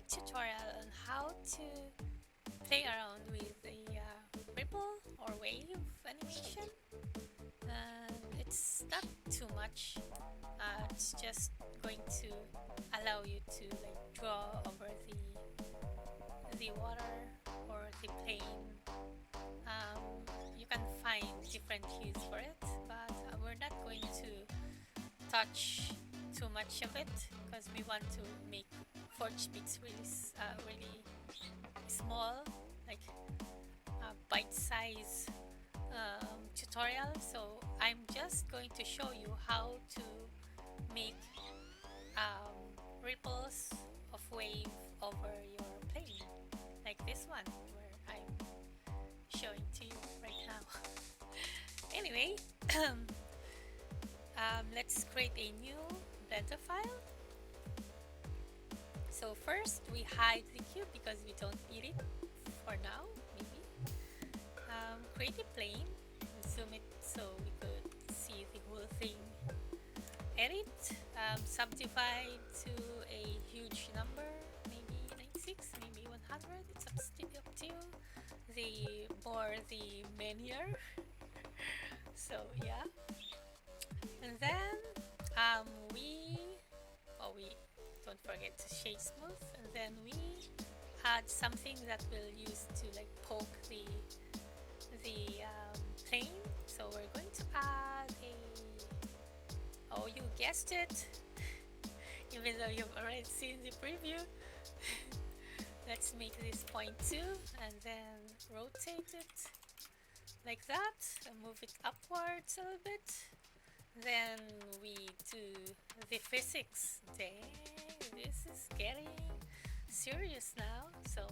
tutorial on how to play around with the ripple or wave animation. It's not too much. It's just going to allow you to like draw over the water or the plane. You can find different hues for it, but we're not going to touch too much of it because we want to make Forge Beats really small, like bite size tutorial. So I'm just going to show you how to make ripples of wave over your plane, like this one where I'm showing to you right now. Anyway, let's create a new Blender file. So first we hide the cube because we don't need it for now, maybe. Create a plane, zoom it so we could see the whole thing. Edit, subdivide to a huge number, maybe 96, maybe 100, it's up to you. The more the merrier. So yeah, and then we don't forget to shade smooth, and then we add something that we'll use to like poke the plane. So we're going to add a, oh, you guessed it, even though you've already seen the preview. Let's make this point 2 and then rotate it like that and move it upwards a little bit. Then we do the physics. Dang, this is getting serious now. So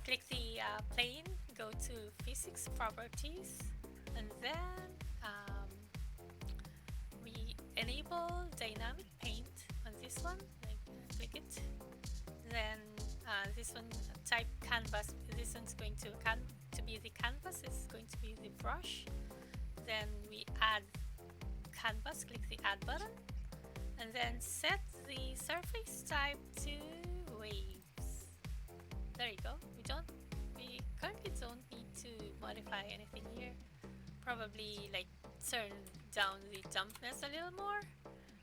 click the plane, go to physics properties, and then we enable dynamic paint on this one. Like, click it. Then this one, type canvas. This one's going to be the canvas. This is going to be the brush. Then we add canvas. Click the add button, and then set the surface type to waves. There you go. We currently don't need to modify anything here. Probably like turn down the dampness a little more,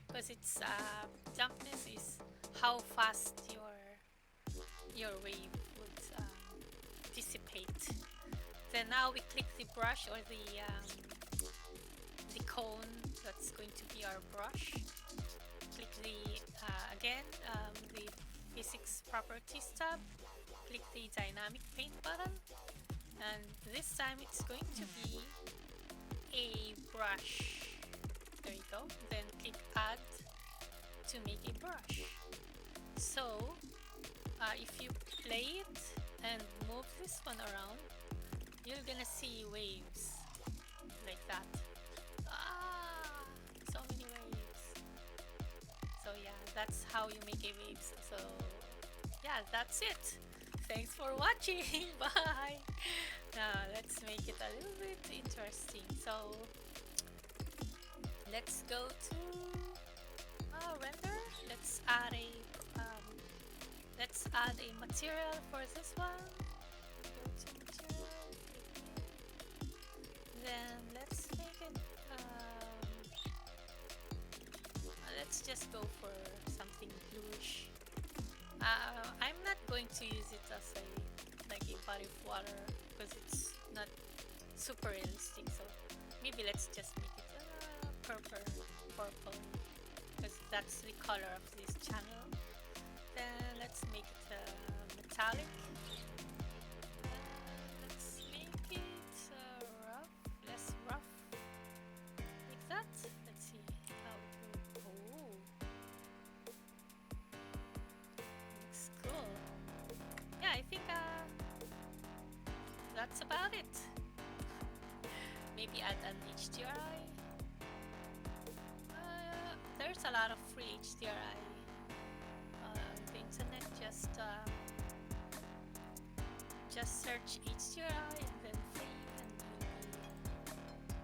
because it's dampness is how fast your wave would dissipate. Then now we click the brush or the cone that's going to be our brush. Click the again the physics properties tab. Click the dynamic paint button, and this time it's going to be a brush. There you go. Then click add to make a brush. So if you play it and move this one around, you're gonna see waves like that. So many waves. So yeah, that's how you make a waves. So yeah, that's it. Thanks for watching. Bye. Now let's make it a little bit interesting. So let's go to render. Let's add a material for this one. Go to material. Then let's make it. Let's just go for something bluish. I'm not going to use it as a body of water because it's not super realistic. So maybe let's just make it purple because that's the color of this channel. Then let's make it metallic. Let's make it rough, less rough, like that. Let's see how it will. Oh, looks cool. Yeah, I think that's about it. Maybe add an HDRI. There's a lot of free HDRI on the internet. Just search HDRI and then free, and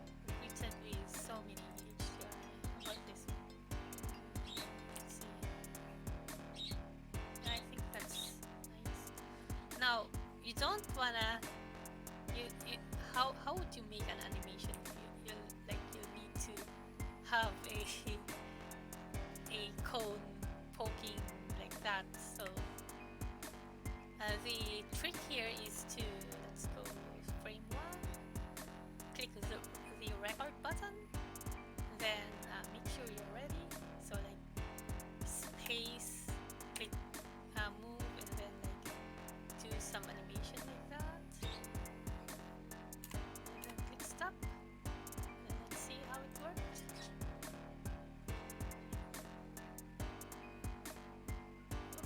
you'll be greeted with so many HDRI. What this one? Let's see. I think that's don't wanna you how would you make an animation? You need to have a cone poking like that. So the trick here is to, let's go frame one, click the record button, then make sure you're ready. So like space, click move, and then like do some animation like that, and then click stop, and let's see how it worked.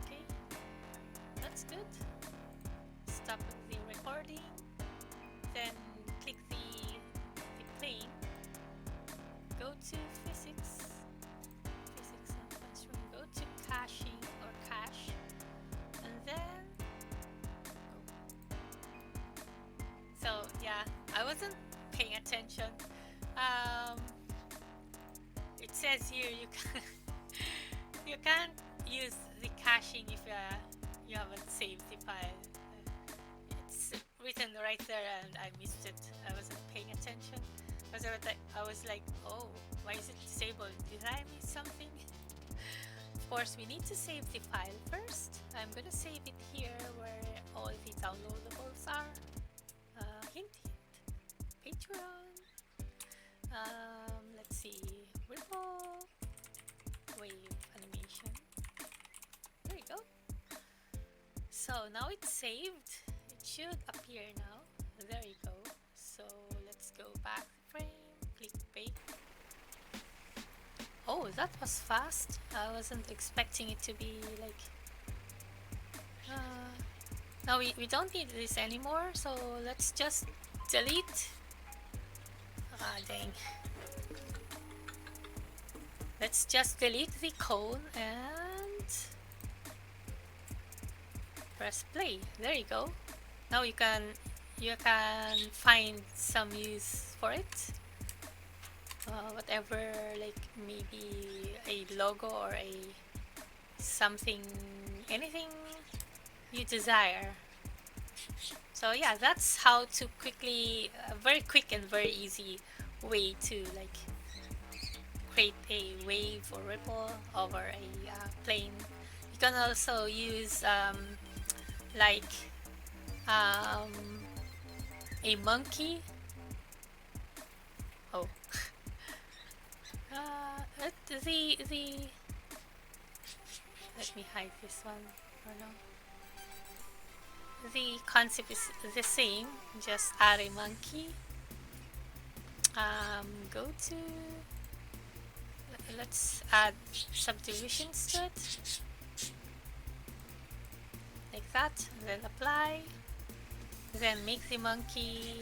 Okay, that's good. Stop the recording, then click the plane, go to physics, and constraint, go to caching or cache, and then so yeah, I wasn't paying attention. It says here you can't use the caching if you haven't saved the file. It's written right there and I missed it. I wasn't paying attention. I was like, oh, why is it disabled? Did I miss something? Of course, we need to save the file first. I'm gonna save it here where all the downloadables are. Hint, Patreon. Let's see, Ripple, wave animation. There you go. So now it's saved. It should appear now. There you go. So let's go back frame, click bake. Oh, that was fast. I wasn't expecting it to be like... now we don't need this anymore, so let's just delete. Ah, dang. Let's just delete the cone and press play. There you go. Now you can find some use for it. Whatever, like maybe a logo or a something, anything you desire. So yeah, that's how to quickly, very quick and very easy way to like create a wave or ripple over a plane. You can also use like a monkey. Oh. the let me hide this one or no. The concept is the same, just add a monkey. Go to, let's add subdivisions to it like that, and then apply, then make the monkey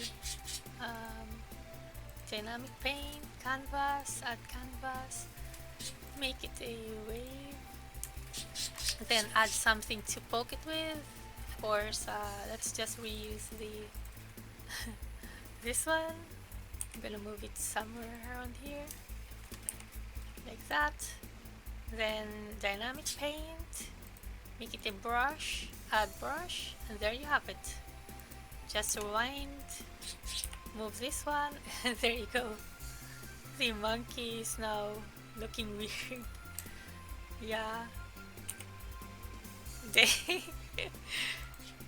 dynamic paint, canvas, add canvas, make it a wave, then add something to poke it with. Of course, let's just reuse the this one. I'm gonna move it somewhere around here like that, then dynamic paint, make it a brush, add brush, and there you have it. Just rewind, move this one, and there you go. The monkey is now looking weird. Yeah.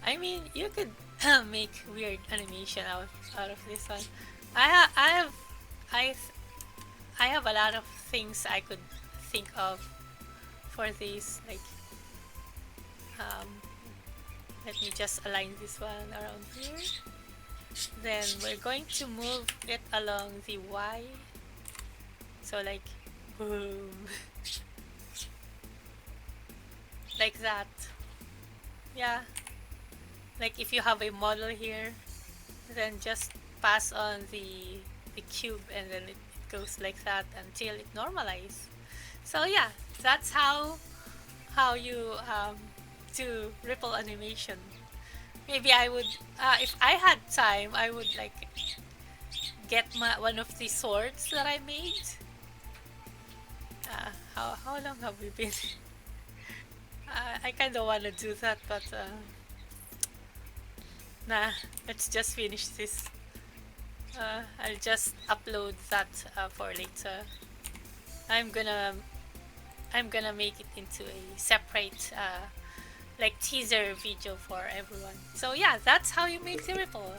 I mean, you could make weird animation out of this one. I have a lot of things I could think of for this. Like, let me just align this one around here. Then we're going to move it along the Y. So like, boom, like that. Yeah. Like if you have a model here, then just pass on the cube and then it goes like that until it normalizes. So yeah, that's how you do ripple animation. Maybe I would, if I had time, I would like get one of the swords that I made. How long have we been? I kind of want to do that, but Nah, let's just finish this. I'll just upload that for later. I'm gonna I'm gonna make it into a separate like teaser video for everyone. So yeah, that's how you make the ripple.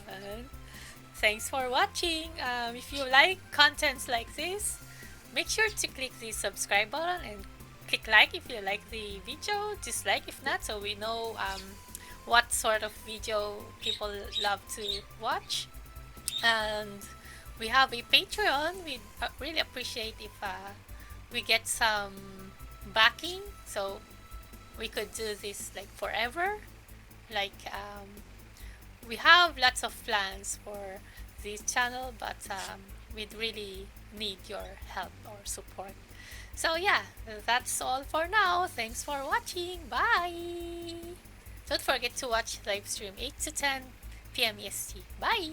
Thanks for watching. If you like contents like this, make sure to click the subscribe button and click like if you like the video, dislike if not, so we know what sort of video people love to watch. And we have a Patreon. We really appreciate if we get some backing, so we could do this like forever. Like we have lots of plans for this channel, but we'd really need your help or support. So yeah, that's all for now. Thanks for watching. Bye. Don't forget to watch live stream 8 to 10 p.m. EST. Bye.